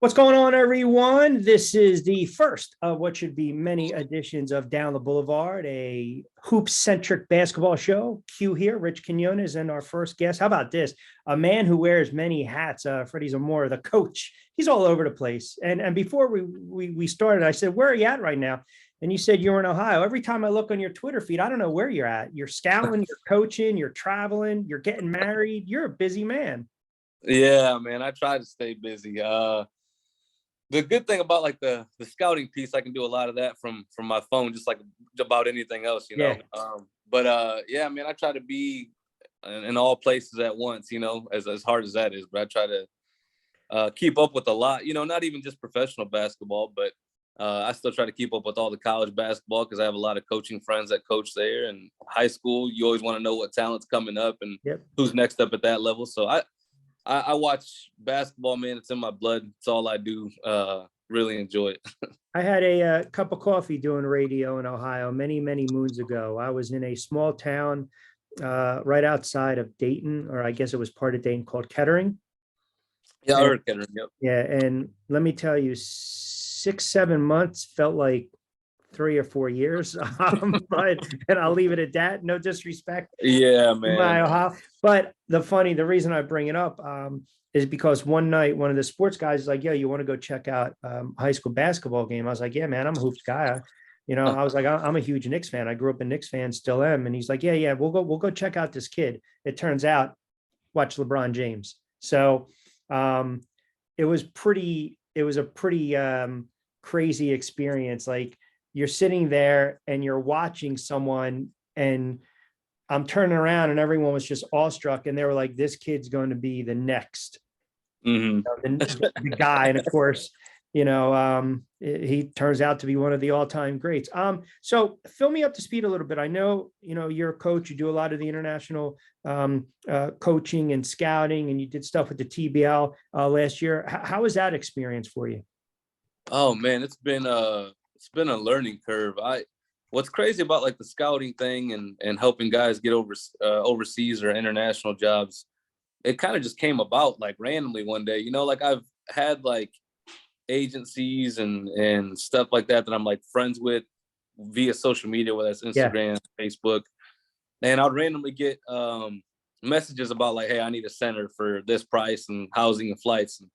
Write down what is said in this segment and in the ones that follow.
What's going on, everyone? This is the first of what should be many editions of Down the Boulevard, a hoop-centric basketball show. Q here, Rich Quinones, and our first guest. How about this? A man who wears many hats, Freddie Zamora, the coach. He's all over the place. And before we started, I said, "Where are you at right now?" And you said you're in Ohio. Every time I look on your Twitter feed, I don't know where you're at. You're scouting, you're coaching, you're traveling, you're getting married. You're a busy man. Yeah, man, I try to stay busy. The good thing about like the scouting piece, I can do a lot of that from my phone, just like about anything else, you Yeah. know. But yeah, man, I try to be in all places at once, you know, as hard as that is. But I try to keep up with a lot, you know, not even just professional basketball, but I still try to keep up with all the college basketball because I have a lot of coaching friends that coach there. And high school, you always want to know what talent's coming up and Yep. who's next up at that level. So I watch basketball, man. It's in my blood. It's all I do. Really enjoy it. I had a cup of coffee doing radio in Ohio many, many moons ago. I was in a small town right outside of Dayton, or I guess it was part of Dayton, called Kettering. Yeah, I And heard Kendrick. Yep. yeah, and let me tell you, 6, 7 months felt like 3 or 4 years. But and I'll leave it at that. No disrespect Yeah, to my man. Ohio. But the reason I bring it up is because one night one of the sports guys is like, "Yo, you want to go check out high school basketball game?" I was like, "Yeah, man, I'm a hoops guy." I was like, "I'm a huge Knicks fan. I grew up a Knicks fan, still am." And he's like, "Yeah, yeah, we'll go check out this kid." It turns out, watch LeBron James. So um, it was a pretty crazy experience. Like, you're sitting there and you're watching someone, and I'm turning around and everyone was just awestruck, and they were like, "This kid's going to be the next, Hmm. the guy." And of course, he turns out to be one of the all-time greats. So fill me up to speed a little bit. I know, you're a coach, you do a lot of the international coaching and scouting, and you did stuff with the TBL last year. How was that experience for you? Oh man, it's been a learning curve. What's crazy about like the scouting thing and helping guys get overseas or international jobs, it kind of just came about like randomly one day. You know, like I've had like agencies and stuff like that I'm like friends with via social media, whether it's Yeah. Instagram, Facebook, and I'd randomly get messages about like, hey, I need a center for this price and housing and flights. And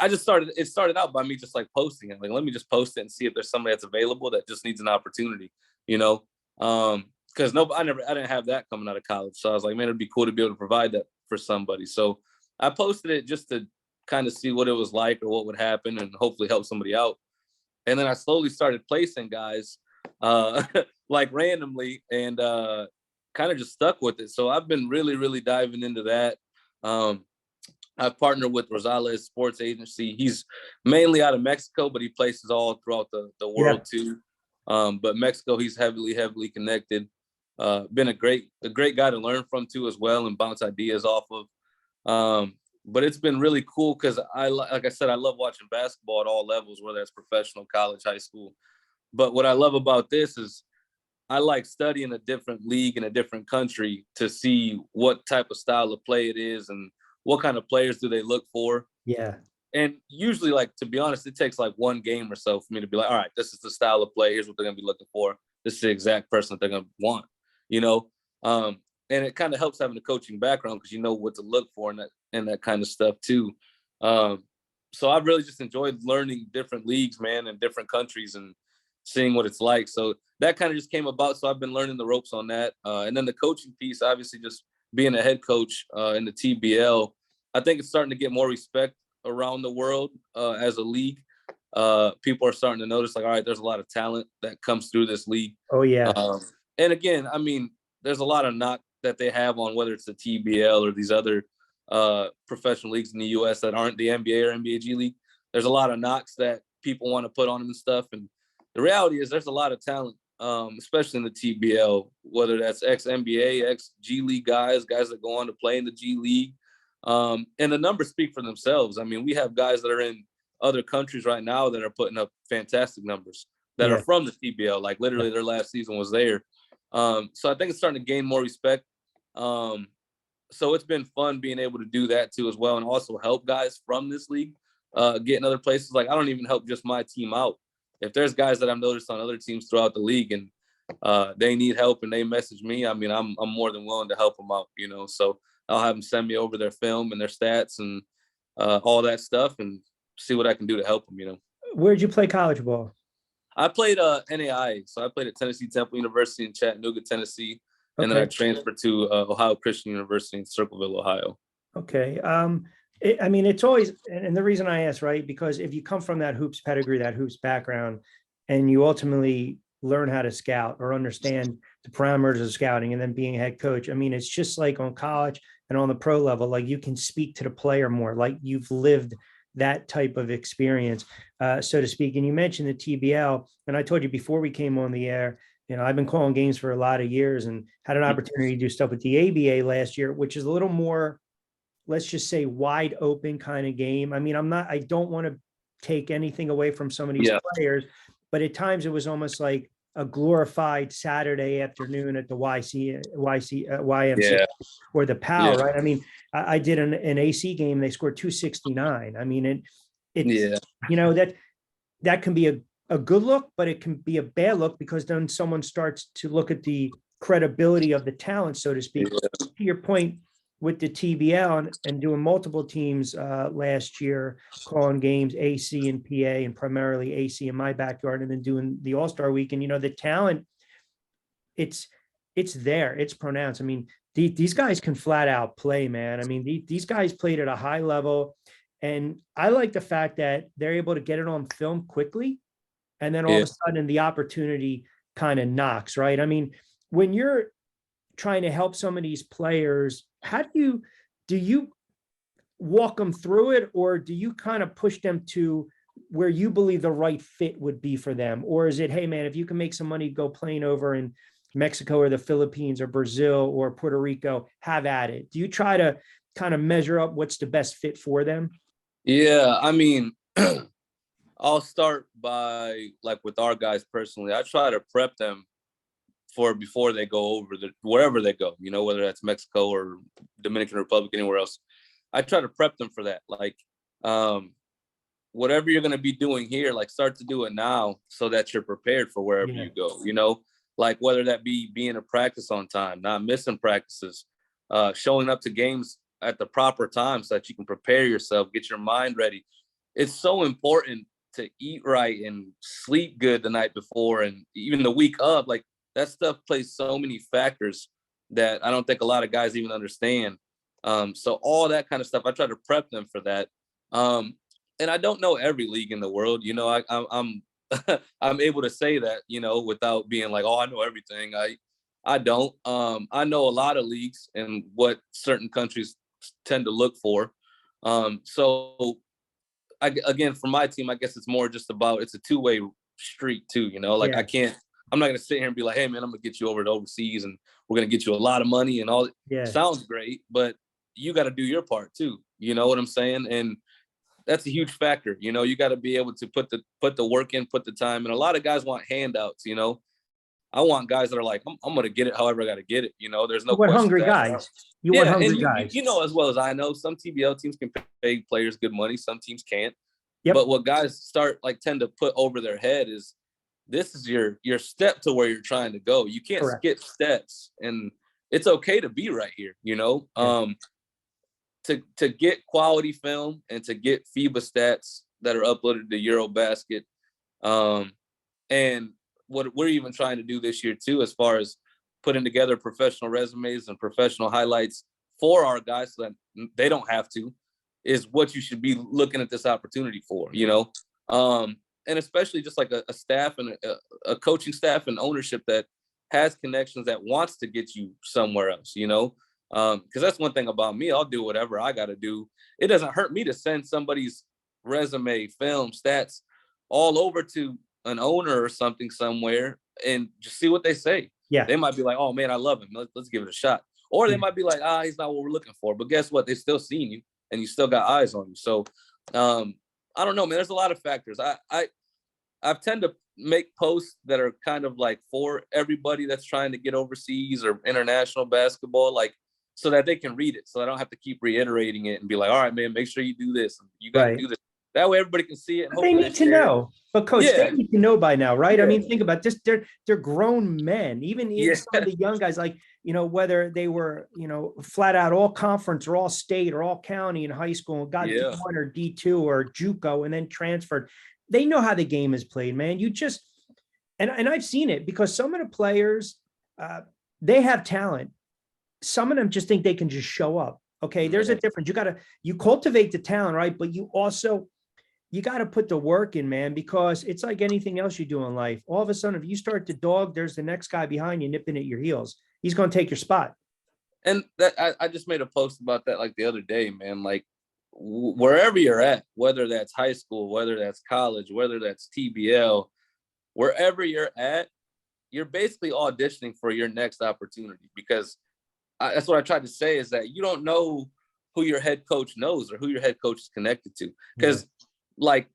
I just it started out by me just like posting it. Like, let me just post it and see if there's somebody that's available that just needs an opportunity, you know? Because I didn't have that coming out of college. So I was like, man, it'd be cool to be able to provide that for somebody. So I posted it just to kind of see what it was like or what would happen and hopefully help somebody out. And then I slowly started placing guys like randomly and kind of just stuck with it. So I've been really, really diving into that. Um, I've partnered with Rosales Sports Agency. He's mainly out of Mexico, but he places all throughout the Yeah. world too. But Mexico, he's heavily, heavily connected. Been a great guy to learn from too as well and bounce ideas off of. But it's been really cool because like I said, I love watching basketball at all levels, whether it's professional, college, high school. But what I love about this is I like studying a different league in a different country to see what type of style of play it is and what kind of players do they look for. Yeah. And usually, like, to be honest, it takes like one game or so for me to be like, all right, this is the style of play. Here's what they're going to be looking for. This is the exact person that they're going to want, you know? Um, and it kind of helps having a coaching background because you know what to look for and that kind of stuff too. Um, so I've really just enjoyed learning different leagues, man, and different countries and seeing what it's like. So that kind of just came about. So I've been learning the ropes on that. And then the coaching piece, obviously, just being a head coach in the TBL, I think it's starting to get more respect around the world as a league. People are starting to notice, like, all right, there's a lot of talent that comes through this league. Oh, yeah. And again, I mean, there's a lot of knock that they have on whether it's the TBL or these other professional leagues in the U.S. that aren't the NBA or NBA G League. There's a lot of knocks that people want to put on them and stuff. And the reality is there's a lot of talent, especially in the TBL, whether that's ex-NBA, ex-G League guys that go on to play in the G League. And the numbers speak for themselves. I mean, we have guys that are in other countries right now that are putting up fantastic numbers that are Yeah. from the TBL. Like literally their last season was there. So I think it's starting to gain more respect. So it's been fun being able to do that too as well and also help guys from this league get in other places. Like I don't even help just my team out. If there's guys that I've noticed on other teams throughout the league and they need help and they message me, I mean, I'm more than willing to help them out, you know. So I'll have them send me over their film and their stats and all that stuff and see what I can do to help them, you know. Where'd you play college ball? I played NAI, so I played at Tennessee Temple University in Chattanooga, Tennessee, and then I transferred to Ohio Christian University in Circleville, Ohio. Okay. I mean, it's always, and the reason I ask, right, because if you come from that hoops pedigree, that hoops background, and you ultimately learn how to scout or understand the parameters of scouting and then being a head coach, I mean, it's just like on college and on the pro level, like you can speak to the player more, like you've lived that type of experience, so to speak. And you mentioned the TBL, and I told you before we came on the air, you know, I've been calling games for a lot of years and had an opportunity to do stuff with the ABA last year, which is a little more, let's just say, wide open kind of game. I mean, I don't want to take anything away from some of these players, but at times it was almost like a glorified Saturday afternoon at the YMCA or the PAL, right? I mean, I did an AC game, they scored 269. I mean, you know, that can be a good look, but it can be a bad look because then someone starts to look at the credibility of the talent, so to speak. To your point with the TBL and doing multiple teams last year, calling games AC and PA, and primarily AC in my backyard, and then doing the All-Star Weekend, you know, the talent, it's there, it's pronounced. I mean, these guys can flat out play, man. I mean, these guys played at a high level, and I like the fact that they're able to get it on film quickly, and then all of a sudden the opportunity kind of knocks, right? I mean, when you're trying to help some of these players, how do you walk them through it, or do you kind of push them to where you believe the right fit would be for them? Or is it, hey man, if you can make some money, go playing over in Mexico or the Philippines or Brazil or Puerto Rico, have at it? Do you try to kind of measure up what's the best fit for them? Yeah, I mean, I'll start by, like, with our guys personally, I try to prep them for before they go over wherever they go, you know, whether that's Mexico or Dominican Republic, anywhere else. I try to prep them for that. Like, whatever you're going to be doing here, like, start to do it now so that you're prepared for wherever you go, you know, like whether that be being a practice on time, not missing practices, showing up to games at the proper time so that you can prepare yourself, get your mind ready. It's so important to eat right and sleep good the night before and even the week of. Like, that stuff plays so many factors that I don't think a lot of guys even understand. So all that kind of stuff, I try to prep them for that. And I don't know every league in the world. You know, I'm I'm able to say that, you know, without being like, oh, I know everything. I don't. I know a lot of leagues and what certain countries tend to look for. So again, for my team, I guess it's more just about, it's a two-way street too, you know, like I'm not going to sit here and be like, hey man, I'm going to get you over to overseas and we're going to get you a lot of money and all. Sounds great, but you got to do your part too. You know what I'm saying? And that's a huge factor. You know, you got to be able to put the work in, put the time. And a lot of guys want handouts, you know. I want guys that are like, I'm going to get it however I got to get it. You know, there's no question. Hungry guys. You want hungry guys. You know as well as I know, some TBL teams can pay players good money. Some teams can't. But what guys tend to put over their head is, this is your step to where you're trying to go. You can't skip steps, and it's okay to be right here, you know. To get quality film and to get FIBA stats that are uploaded to Eurobasket. And what we're even trying to do this year too, as far as putting together professional resumes and professional highlights for our guys so that they don't have to, is what you should be looking at this opportunity for, you know. And especially just like a staff and a coaching staff and ownership that has connections, that wants to get you somewhere else, you know. Because that's one thing about me. I'll do whatever I got to do. It doesn't hurt me to send somebody's resume, film, stats all over to an owner or something somewhere and just see what they say. They might be like, oh man, I love him. Let's give it a shot. Or they might be like, he's not what we're looking for. But guess what? They still seen you and you still got eyes on you. So I don't know, man. There's a lot of factors. I tend to make posts that are kind of like for everybody that's trying to get overseas or international basketball, like, so that they can read it. So I don't have to keep reiterating it and be like, all right, man, make sure you do this. You got to do this. That way everybody can see it. And But they hopefully need to know. But coach, they Yeah. need to know by now, right? I Yeah. mean, think about this. They're grown men. Even Yeah. some of the young guys, like, whether they were, flat out all conference or all state or all county in high school and got Yeah. D1 or D2 or JUCO and then transferred. They know how the game is played, man. You just and I've seen it because some of the players, they have talent. Some of them just think they can just show up. Okay, there's a difference. You cultivate the talent, right? But you got to put the work in, man, because it's like anything else you do in life. All of a sudden, if you start to dog, there's the next guy behind you nipping at your heels. He's going to take your spot. And that I just made a post about that like the other day, man. Like wherever you're at, whether that's high school, whether that's college, whether that's TBL, wherever you're at, you're basically auditioning for your next opportunity, because that's what I tried to say, is that you don't know who your head coach knows or who your head coach is connected to. Because like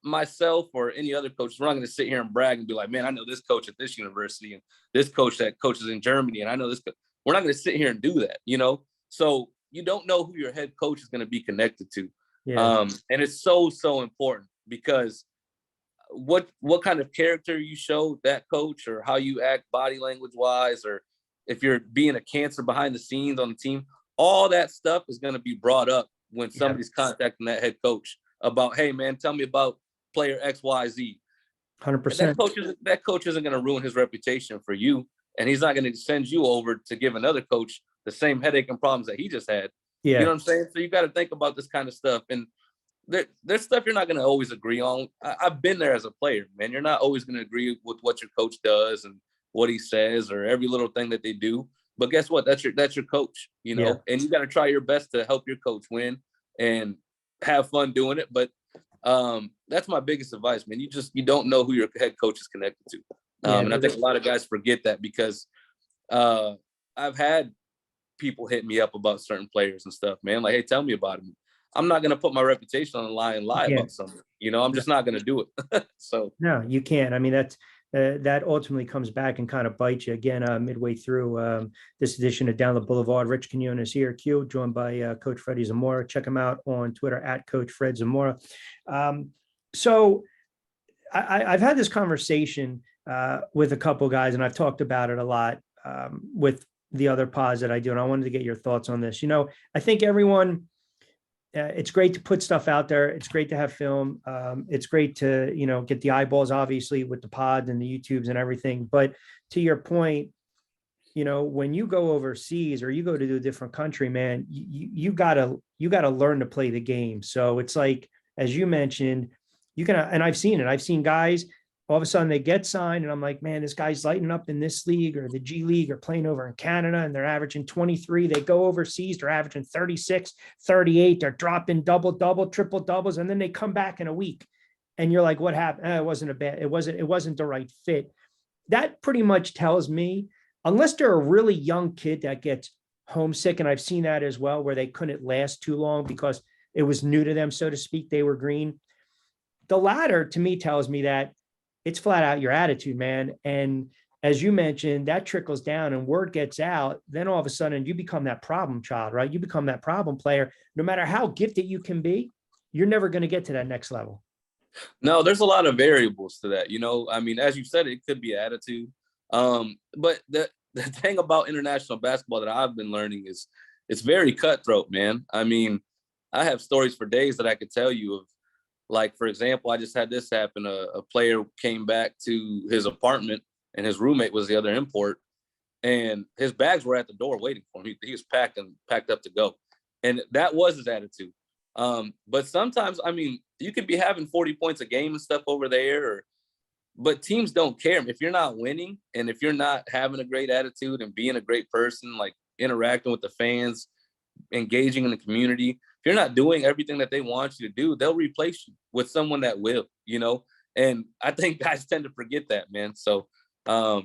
myself or any other coach, we're not going to sit here and brag and be like, man, I know this coach at this university and this coach that coaches in Germany, and I know this. We're not going to sit here and do that, So you don't know who your head coach is going to be connected to. And it's so important, because what kind of character you show that coach, or how you act body language wise, or if you're being a cancer behind the scenes on the team, all that stuff is going to be brought up when somebody's contacting that head coach about, hey man, tell me about player XYZ. 100%. That coach isn't going to ruin his reputation for you, and he's not going to send you over to give another coach the same headache and problems that he just had. You know what I'm saying? So you got to think about this kind of stuff. And there's stuff you're not going to always agree on. I've been there as a player, man. You're not always going to agree with what your coach does and what he says or every little thing that they do. But guess what? That's your coach, and you got to try your best to help your coach win and have fun doing it. But that's my biggest advice, man. You don't know who your head coach is connected to. And I think a lot of guys forget that, because I've had people hit me up about certain players and stuff, man. Like, hey, tell me about him. I'm not going to put my reputation on the line and lie about something. I'm just not going to do it. So no, you can't. I mean, that ultimately comes back and kind of bites you again midway through this edition of Down the Boulevard. Rich Quinones here, Q, joined by Coach Fred Zamora. Check him out on Twitter at Coach Fred Zamora. So I've had this conversation with a couple guys, and I've talked about it a lot with the other pods that I do, and I wanted to get your thoughts on this. I think everyone. It's great to put stuff out there. It's great to have film. It's great to, get the eyeballs, obviously, with the pods and the YouTubes and everything. But to your point, when you go overseas or you go to a different country, man, you gotta learn to play the game. So it's like, as you mentioned, and I've seen it. I've seen guys, all of a sudden they get signed and I'm like, man, this guy's lighting up in this league or the G League or playing over in Canada, and they're averaging 23. They go overseas, they're averaging 36, 38. They're dropping double, triple doubles. And then they come back in a week and you're like, what happened? It wasn't the right fit. That pretty much tells me, unless they're a really young kid that gets homesick, and I've seen that as well, where they couldn't last too long because it was new to them, so to speak, they were green. The latter to me tells me that it's flat out your attitude, man. And as you mentioned, that trickles down and word gets out. Then all of a sudden you become that problem child, right? You become that problem player. No matter how gifted you can be, you're never going to get to that next level. No, there's a lot of variables to that. I mean, as you said, it could be attitude. But the thing about international basketball that I've been learning is it's very cutthroat, man. I mean, I have stories for days that I could tell you of. Like, for example, I just had this happen. A player came back to his apartment and his roommate was the other import, and his bags were at the door waiting for him. He was packed up to go. And that was his attitude. But sometimes, I mean, you could be having 40 points a game and stuff over there, but teams don't care. If you're not winning and if you're not having a great attitude and being a great person, like interacting with the fans, engaging in the community, if you're not doing everything that they want you to do, they'll replace you with someone that will, and I think guys tend to forget that, man. So I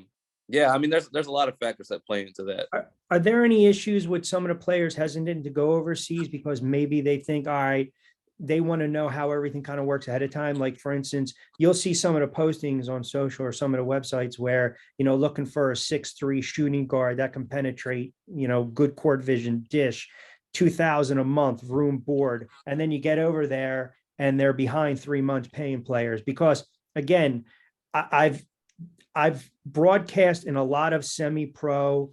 mean, there's a lot of factors that play into that. Are there any issues with some of the players hesitant to go overseas because maybe they think, all right, they want to know how everything kind of works ahead of time? Like, for instance, you'll see some of the postings on social or some of the websites where, looking for a 6'3" shooting guard that can penetrate, good court vision, dish, 2,000 a month, room, board. And then you get over there and they're behind 3 months paying players because, again, I've broadcast in a lot of semi-pro,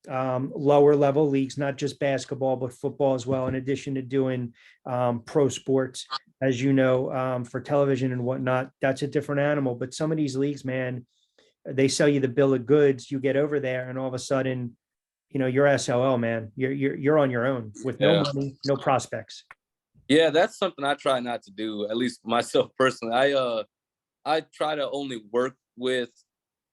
lower level leagues, not just basketball, but football as well, in addition to doing pro sports, as you know, for television and whatnot. That's a different animal. But some of these leagues, man, they sell you the bill of goods. You get over there, and all of a sudden, you're SOL, man. You're on your own with no Yeah. money, no prospects. Yeah, that's something I try not to do, at least myself personally. I try to only work with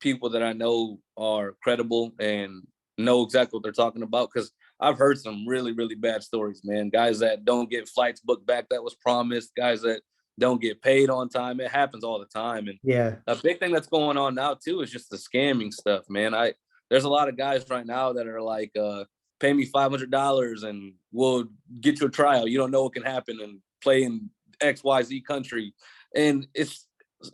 people that I know are credible and know exactly what they're talking about, because I've heard some really, really bad stories, man. Guys that don't get flights booked back that was promised, guys that don't get paid on time. It happens all the time. And Yeah. a big thing that's going on now too is just the scamming stuff, man. There's a lot of guys right now that are like, pay me $500 and we'll get you a trial. You don't know what can happen and play in XYZ country. And it's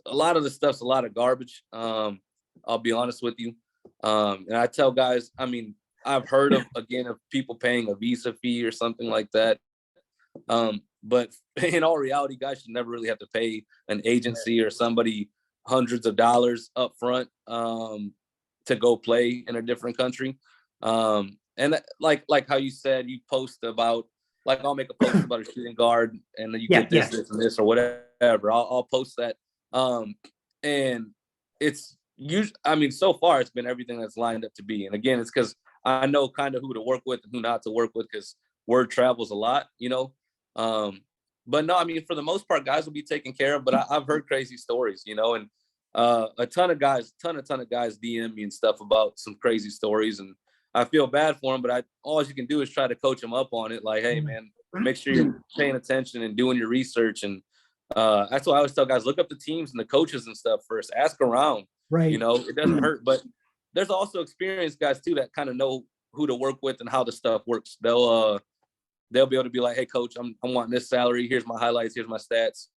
a lot of the stuff's a lot of garbage. I'll be honest with you. And I tell guys, I mean, I've heard of people paying a visa fee or something like that. But in all reality, guys should never really have to pay an agency or somebody hundreds of dollars up front to go play in a different country. And like how you said, you post about, like, I'll make a post about a shooting guard and then you get this, this, and this, or whatever. I'll post that. And it's usually, I mean, so far it's been everything that's lined up to be. And again, it's because I know kind of who to work with and who not to work with, because word travels a lot, But no, I mean, for the most part, guys will be taken care of. But I've heard crazy stories, and a ton of guys DM me and stuff about some crazy stories, and I feel bad for them. But all you can do is try to coach them up on it. Like, hey, man, make sure you're paying attention and doing your research. And that's why I always tell guys, look up the teams and the coaches and stuff first. Ask around. Right. It doesn't hurt. But there's also experienced guys too that kind of know who to work with and how the stuff works. They'll be able to be like, hey, coach, I'm wanting this salary. Here's my highlights. Here's my stats.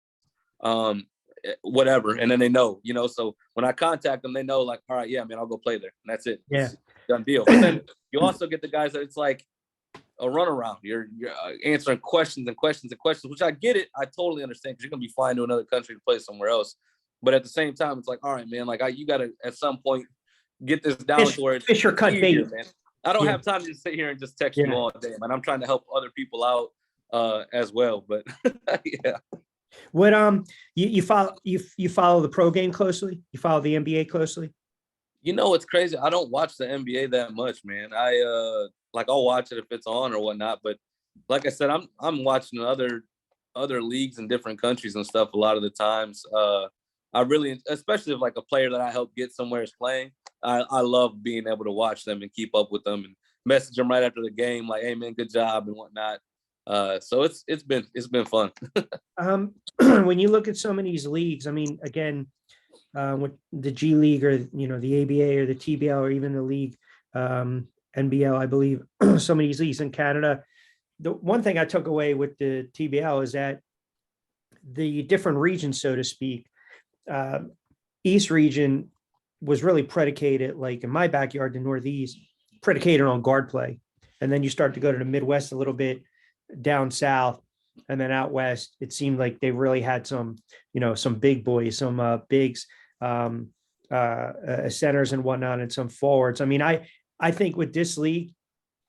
Whatever. And then they know, so when I contact them, they know, like, all right, yeah, man, I'll go play there. And that's it. Yeah. Done deal. But then you also get the guys that it's like a runaround. You're answering questions and questions and questions, which I get it. I totally understand, because you're going to be flying to another country to play somewhere else. But at the same time, it's like, all right, man, like you got to at some point get this down to where it's fish or cut easier, bait, man. I don't have time to just sit here and just text you all day, man. I'm trying to help other people out as well. But yeah. What you follow the pro game closely? You follow the NBA closely? It's crazy. I don't watch the NBA that much, man. I'll watch it if it's on or whatnot. But like I said, I'm watching other leagues in different countries and stuff a lot of the times. I really, especially if like a player that I help get somewhere is playing, I love being able to watch them and keep up with them and message them right after the game, like, hey man, good job and whatnot. So it's been fun. When you look at some of these leagues, I mean, again, with the G League or the ABA or the TBL or even the league, NBL, I believe, some of these leagues in Canada. The one thing I took away with the TBL is that the different regions, so to speak, East region was really predicated, like in my backyard, the Northeast, predicated on guard play. And then you start to go to the Midwest a little bit, down south, and then out west, it seemed like they really had some big boys, some bigs, centers and whatnot, and some forwards. I mean, I think with this league,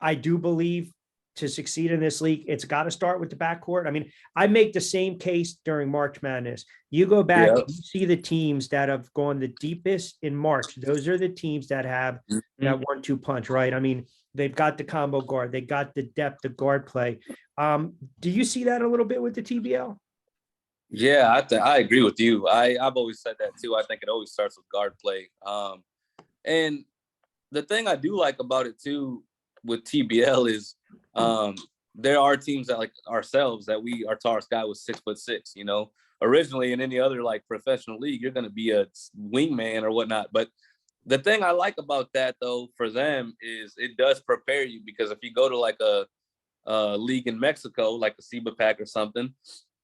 I do believe to succeed in this league, it's got to start with the backcourt. I mean, I make the same case during March Madness. You go back, you see the teams that have gone the deepest in March. Those are the teams that have that 1-2 punch, right? I mean, they've got the combo guard, they got the depth of guard play. Do you see that a little bit with the TBL? Yeah, I agree with you. I've always said that too. I think it always starts with guard play. And the thing I do like about it too with TBL is there are teams that, like ourselves, that our tallest guy was 6'6". Originally in any other like professional league, you're going to be a wingman or whatnot. But the thing I like about that though for them is it does prepare you, because if you go to like a league in Mexico, like a SEBA pack or something,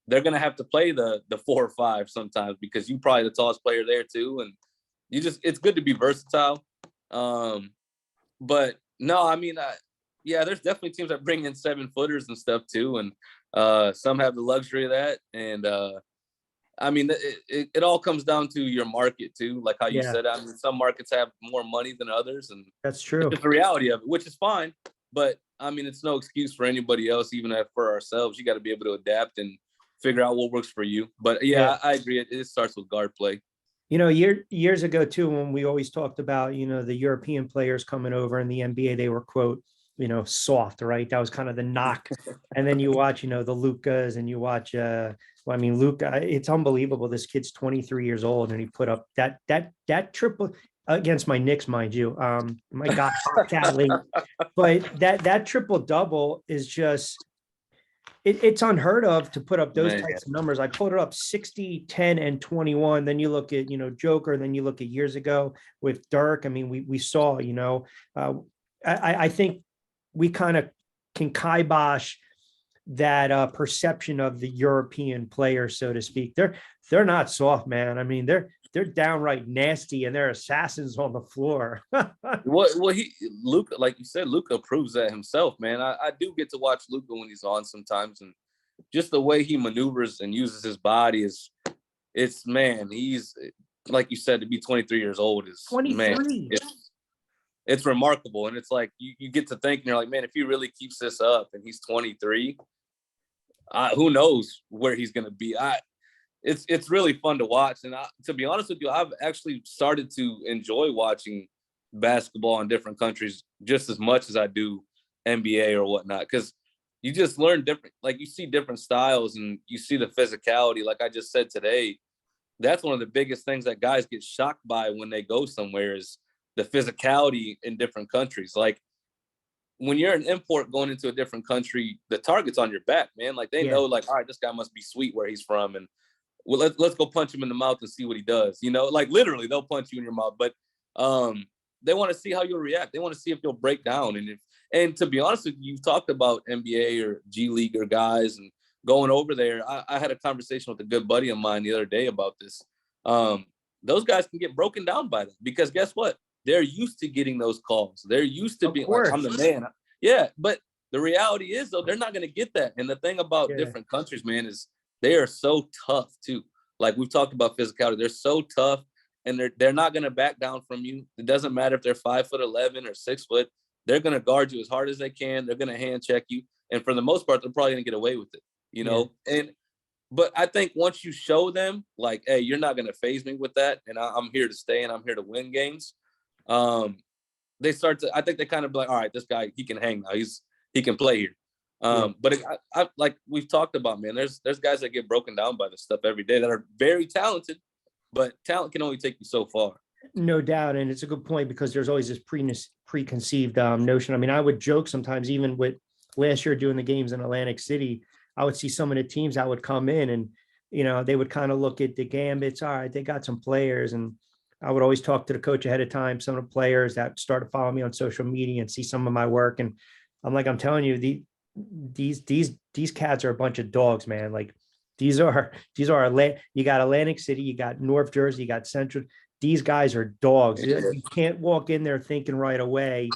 they're going to have to play the 4 or 5 sometimes, because you probably the tallest player there too. And it's good to be versatile. But no, I mean, there's definitely teams that bring in 7-footers and stuff too. And Some have the luxury of that. And I mean, it all comes down to your market too. Like how you Yeah, said, I mean, some markets have more money than others, and that's it's true. just the reality of it, which is fine. But I mean, it's no excuse for anybody else, even for ourselves. You got to be able to adapt and figure out what works for you. But Yeah. yeah, I agree. It starts with guard play. Years ago too, when we always talked about, the European players coming over in the NBA, they were quote, soft, right? That was kind of the knock. And then you watch, the Lucas and you watch, well, I mean, Luca, it's unbelievable. This kid's 23 years old and he put up that triple against my Knicks, mind you. My God, cat late, but that triple double is just, it's unheard of to put up those Man, types of numbers. I put it up 60, 10, and 21. Then you look at, Joker, then you look at years ago with Dirk. I mean, we saw, I think we kind of can kibosh that perception of the European player, so to speak. They're not soft, man. I mean, they're downright nasty and they're assassins on the floor. well, Luca, like you said, Luca proves that himself, man. I do get to watch Luca when he's on sometimes, and just the way he maneuvers and uses his body it's man, he's like you said, to be 23 years old is 23. man, it's remarkable. And it's like you get to think and you're like, man, if he really keeps this up and he's 23, who knows where he's gonna be. It's really fun to watch. And to be honest with you, I've actually started to enjoy watching basketball in different countries just as much as I do NBA or whatnot, because you just learn different, like you see different styles and you see the physicality. Like I just said today, that's one of the biggest things that guys get shocked by when they go somewhere is the physicality in different countries. Like when you're an import going into a different country, the target's on your back, man. Like they know, like, all right, this guy must be sweet where he's from, and well, let's go punch him in the mouth and see what he does. Like literally, they'll punch you in your mouth, but they want to see how you'll react. They want to see if you'll break down. And to be honest with you, you've talked about NBA or G League or guys and going over there. I had a conversation with a good buddy of mine the other day about this. Those guys can get broken down by them because guess what? They're used to getting those calls. They're used to being like, I'm the man. Yeah, but the reality is, though, they're not going to get that. And the thing about different countries, man, is they are so tough, too. Like we've talked about physicality. They're so tough, and they're not going to back down from you. It doesn't matter if they're 5'11" or 6 foot. They're going to guard you as hard as they can. They're going to hand check you. And for the most part, they're probably going to get away with it, But I think once you show them, like, hey, you're not going to phase me with that, and I'm here to stay, and I'm here to win games, they start to, I think they kind of be like, all right, this guy, he can hang now. He can play here. But I like we've talked about, man, there's guys that get broken down by this stuff every day that are very talented, but talent can only take you so far. No doubt. And it's a good point because there's always this preconceived notion. I mean, I would joke sometimes, even with last year doing the games in Atlantic City, I would see some of the teams that would come in and, they would kind of look at the gambits. All right, they got some players. And I would always talk to the coach ahead of time, some of the players that started following me on social media and see some of my work. And I'm telling you, these cats are a bunch of dogs, man. Like these are you got Atlantic City, you got North Jersey, you got Central. These guys are dogs. You can't walk in there thinking right away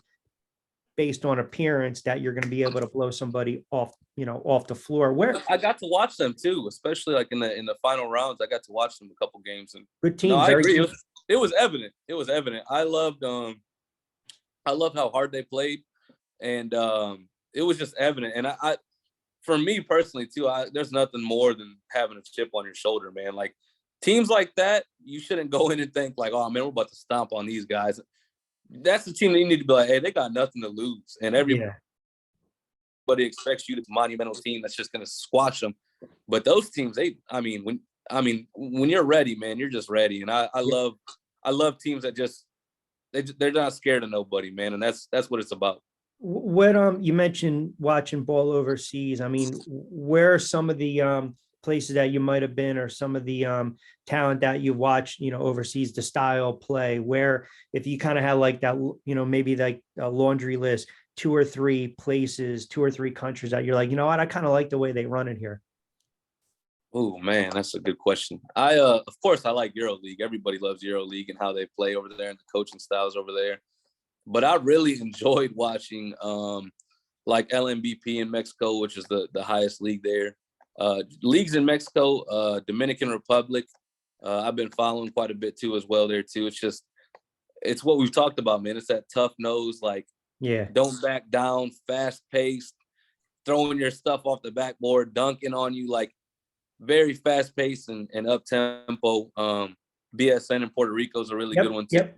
based on appearance that you're going to be able to blow somebody off the floor. Where I got to watch them too, especially like in the final rounds. I got to watch them a couple games, and good team. No, I agree. It was evident. It was evident. I loved how hard they played, and it was just evident. And I for me personally too, there's nothing more than having a chip on your shoulder, man. Like teams like that, you shouldn't go in and think like, oh man, we're about to stomp on these guys. That's the team that you need to be like, hey, they got nothing to lose, and everybody expects you to be a monumental team that's just going to squash them. But those teams, when you're ready, man, you're just ready. And I love teams that just they're not scared of nobody, man, and that's what it's about. What you mentioned watching ball overseas. I mean, where are some of the places that you might have been, or some of the talent that you watched, overseas, the style play, where if you kind of had like that, maybe like a laundry list, 2 or 3 places, 2 or 3 countries that you're like, you know what, I kind of like the way they run it here. Oh man, that's a good question. Of course I like EuroLeague. Everybody loves EuroLeague and how they play over there and the coaching styles over there. But I really enjoyed watching like LMBP in Mexico, which is the highest league there. Leagues in Mexico, Dominican Republic, I've been following quite a bit too as well there too. It's what we've talked about, man. It's that tough nose, like, Yeah. don't back down, fast paced, throwing your stuff off the backboard, dunking on you, like very fast paced and up tempo. BSN in Puerto Rico is a really good one too.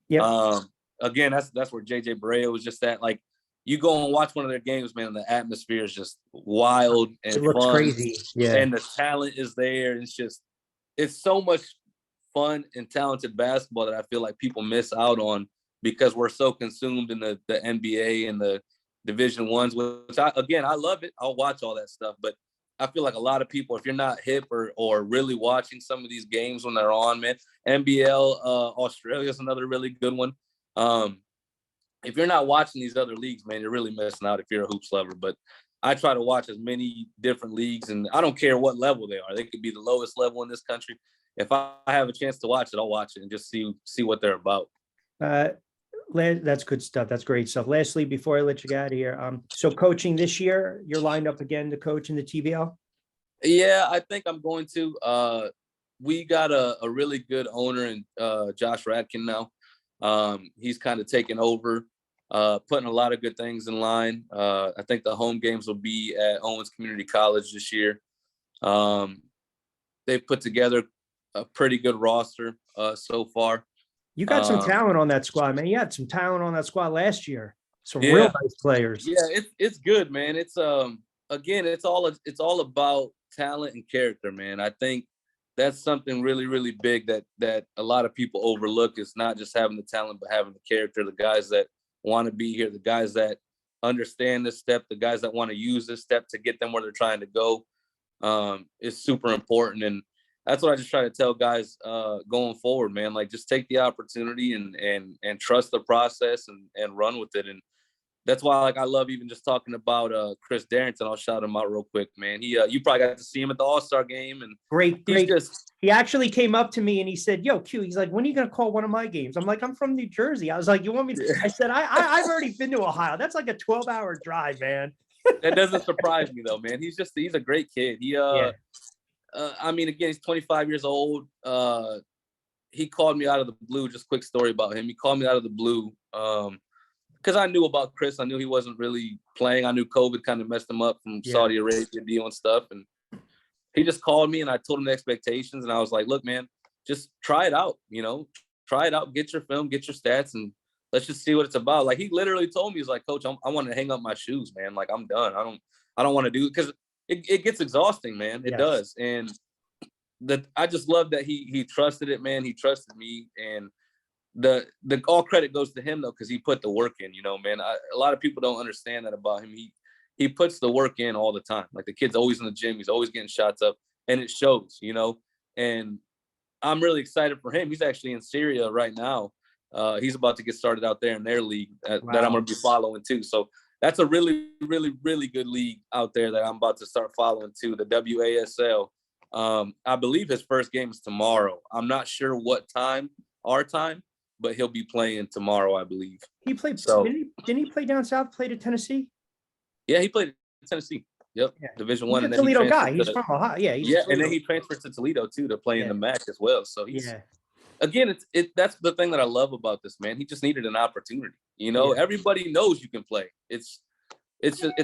Yep. Again, that's where JJ Barea was just at. Like, you go and watch one of their games, man, and the atmosphere is just wild and It looks fun. crazy. Yeah. And the talent is there. It's so much fun and talented basketball that I feel like people miss out on because we're so consumed in the NBA and the Division Ones, which I love it. I'll watch all that stuff, but I feel like a lot of people, if you're not hip or really watching some of these games when they're on, man, NBL Australia is another really good one. If you're not watching these other leagues, man, you're really missing out if you're a hoops lover. But I try to watch as many different leagues, and I don't care what level they are. They could be the lowest level in this country. If I have a chance to watch it, I'll watch it and just see what they're about. That's good stuff. That's great stuff. Lastly, before I let you get out of here, so coaching this year, you're lined up again to coach in the TVL? Yeah, I think I'm going to. We got a really good owner in Josh Radkin now. He's kind of taken over, putting a lot of good things in line. I think the home games will be at Owens Community College this year. They've put together a pretty good roster so far. You got some talent on that squad, man. You had some talent on that squad last year. Some Yeah. real nice players. Yeah, it's good, man. It's again, it's all about talent and character, man. I think that's something really, really big that a lot of people overlook, is not just having the talent, but having the character, the guys that want to be here, the guys that understand this step, the guys that want to use this step to get them where they're trying to go. Is super important. And that's what I just try to tell guys going forward, man. Like, just take the opportunity and trust the process and run with it. And that's why, like, I love even just talking about Chris Darrington. I'll shout him out real quick, man. You probably got to see him at the All-Star game, and great. He actually came up to me and he said, "Yo, Q," he's like, "when are you gonna call one of my games?" I'm like, "I'm from New Jersey." I was like, "You want me to?" I said, I've already been to Ohio. That's like a 12-hour drive, man. That doesn't surprise me though, man. He's a great kid. I mean, again, he's 25 years old. He called me out of the blue. Just quick story about him. He called me out of the blue because I knew about Chris. I knew he wasn't really playing. I knew COVID kind of messed him up from Saudi Arabia deal and stuff. And he just called me, and I told him the expectations. And I was like, "Look, man, just try it out. Try it out. Get your film, get your stats, and let's just see what it's about." Like, he literally told me, he's like, "Coach, I want to hang up my shoes, man. Like, I'm done. I don't want to do it," because it gets exhausting, man. It does. And I just love that he trusted it, man. He trusted me, and the all credit goes to him though, because he put the work in, man. A lot of people don't understand that about him. He puts the work in all the time. Like, the kid's always in the gym. He's always getting shots up, and it shows, and I'm really excited for him. He's actually in Syria right now. He's about to get started out there in their league that I'm going to be following too. So that's a really, really, really good league out there that I'm about to start following too, the WASL. I believe his first game is tomorrow. I'm not sure what time, our time, but he'll be playing tomorrow, I believe. He played. So, didn't he play down south? Played at Tennessee. Yeah, he played at Tennessee. Yep, yeah. Division I. He's a Toledo guy. He's from Ohio. Yeah, and then he transferred to Toledo too to play in the MAC as well. So again, that's the thing that I love about this, man. He just needed an opportunity. Everybody knows you can play. It's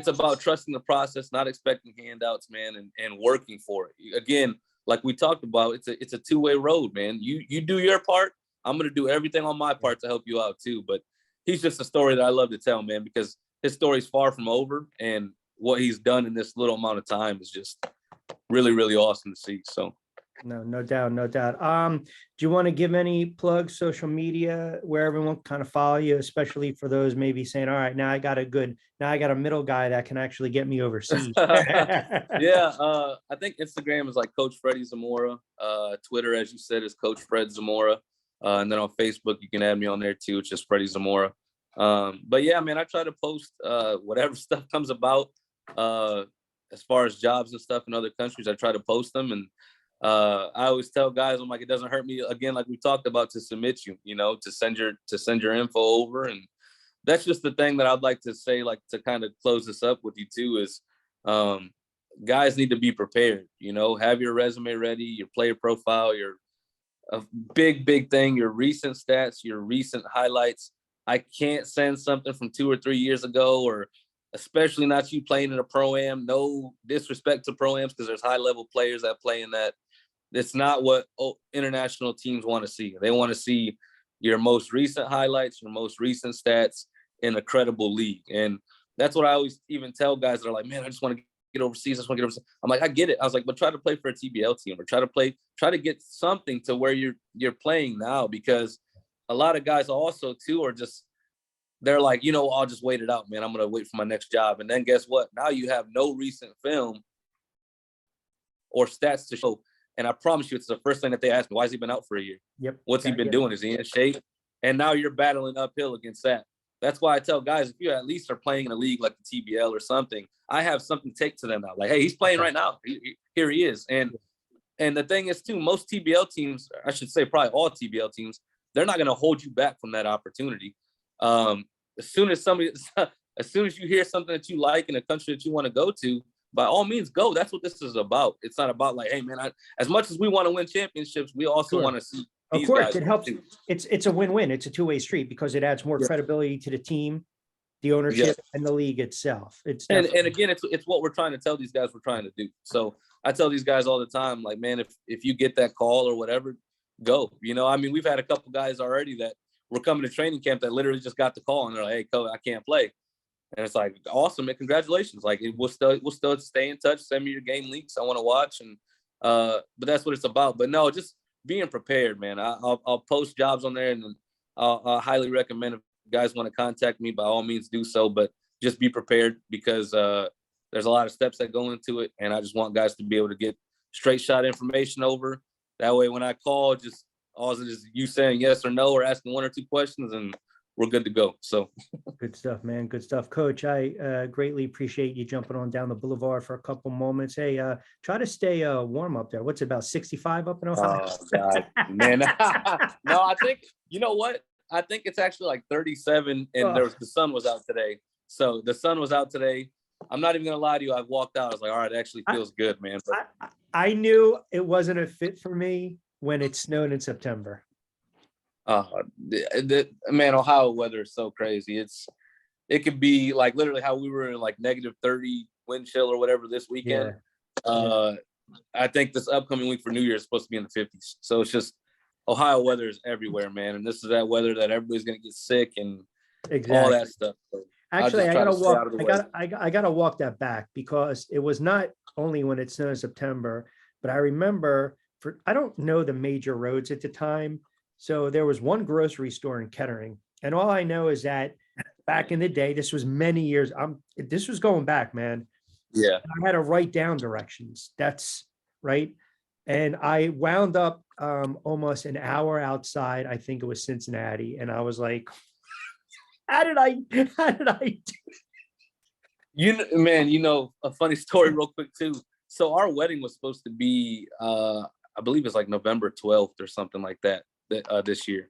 about trusting the process, not expecting handouts, man, and working for it. Again, like we talked about, it's a two-way road, man. You do your part. I'm gonna do everything on my part to help you out too. But he's just a story that I love to tell, man, because his story's far from over, and what he's done in this little amount of time is just really, really awesome to see. So. No doubt. Do you want to give any plugs, social media, where everyone can kind of follow you, especially for those maybe saying, all right, now I got a middle guy that can actually get me overseas. Yeah. I think Instagram is like Coach Fred Zamora. Twitter, as you said, is Coach Fred Zamora. And then on Facebook, you can add me on there too. It's just Freddie Zamora. But yeah, man, I try to post whatever stuff comes about as far as jobs and stuff in other countries. I try to post them, and I always tell guys, I'm like, it doesn't hurt me, again, like we talked about, to submit you, to send your info over, and that's just the thing that I'd like to say, like to kind of close this up with you too, is guys need to be prepared, have your resume ready, your player profile, your a big thing, your recent stats, your recent highlights. I can't send something from 2 or 3 years ago, or especially not you playing in a pro-am. No disrespect to pro-ams, because there's high-level players that play in that. It's not what international teams want to see. They want to see your most recent highlights, your most recent stats in a credible league. And that's what I always even tell guys that are like, man, I just want to get overseas. I just want to get overseas. I'm like, I get it. I was like, but try to play for a TBL team, or try to get something to where you're playing now, because a lot of guys also too are just, they're like, I'll just wait it out, man. I'm going to wait for my next job. And then guess what? Now you have no recent film or stats to show. And I promise you, it's the first thing that they ask me. Why has he been out for a year? Yep. What's he been doing? Is he in shape? And now you're battling uphill against that. That's why I tell guys, if you at least are playing in a league like the TBL or something, I have something to take to them now. Like, hey, he's playing right now. Here he is. And the thing is too, most TBL teams, I should say probably all TBL teams, they're not going to hold you back from that opportunity. As soon as you hear something that you like in a country that you want to go to, by all means, go. That's what this is about. It's not about like, hey, man, as much as we want to win championships, we also want to see. Of course, it helps. It's a win-win. It's a two-way street, because it adds more credibility to the team, the ownership, and the league itself. And again, it's what we're trying to tell these guys we're trying to do. So I tell these guys all the time, like, man, if you get that call or whatever, go. I mean, we've had a couple guys already that were coming to training camp that literally just got the call, and they're like, hey, Coach, I can't play. And it's like, awesome, man, congratulations. Like, we'll still stay in touch. Send me your game links. I want to watch. And but that's what it's about. But no, just being prepared, man. I'll post jobs on there, and I'll highly recommend, if guys want to contact me, by all means do so. But just be prepared, because there's a lot of steps that go into it, and I just want guys to be able to get straight shot information over. That way, when I call, just all it is you saying yes or no, or asking 1 or 2 questions, and we're good to go. So good stuff, man. Good stuff, Coach. I greatly appreciate you jumping on down the Boulevard for a couple moments. Hey, try to stay warm up there. What's it, about 65 up in Ohio? Oh God, man. No, I think, you know what? I think it's actually like 37, and the sun was out today. So the sun was out today. I'm not even gonna lie to you. I walked out. I was like, all right, it actually feels good, man. But I knew it wasn't a fit for me when it snowed in September. Man, Ohio weather is so crazy. It could be like literally how we were in like -30 wind chill or whatever this weekend. Yeah. I think this upcoming week for New Year is supposed to be in the 50s. So it's just, Ohio weather is everywhere, man. And this is that weather that everybody's gonna get sick and all that stuff. So actually, I gotta walk that back, because it was not only when it snowed in September, but I remember I don't know the major roads at the time. So there was one grocery store in Kettering. And all I know is that back in the day, this was many years. This was going back, man. Yeah. I had to write down directions. That's right. And I wound up almost an hour outside. I think it was Cincinnati. And I was like, how did I do? Man, a funny story real quick too. So our wedding was supposed to be, I believe it's like November 12th or something like that. This year,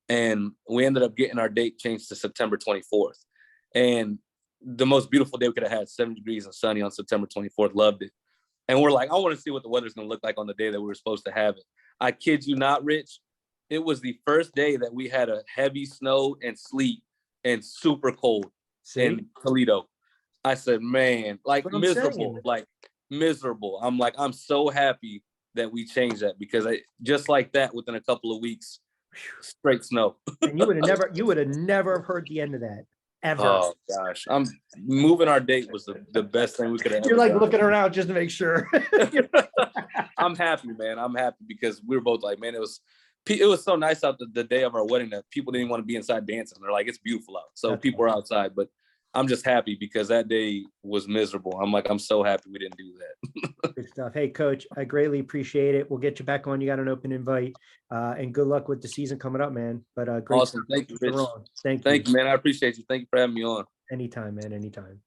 and we ended up getting our date changed to September 24th, and the most beautiful day we could have had, 7 degrees and sunny on September 24th. Loved it. And we're like, I want to see what the weather's going to look like on the day that we were supposed to have it. I kid you not, Rich, it was the first day that we had a heavy snow and sleet and super cold in Toledo. I said, man, like miserable, miserable. I'm like, I'm so happy that we changed that, because just like that, within a couple of weeks, straight snow. And you would have never heard the end of that ever. Oh gosh, I'm moving our date was the best thing we could have. You're like looking around just to make sure. I'm happy, man. I'm happy, because we were both like, man, it was so nice out the day of our wedding that people didn't want to be inside dancing. They're like, it's beautiful out, so people were outside, but I'm just happy, because that day was miserable. I'm so happy we didn't do that. Good stuff. Hey, Coach, I greatly appreciate it. We'll get you back on. You got an open invite, and good luck with the season coming up, man. But great. Awesome. Thank you, Rich. Thank you, man. I appreciate you. Thank you for having me on. Anytime, man. Anytime.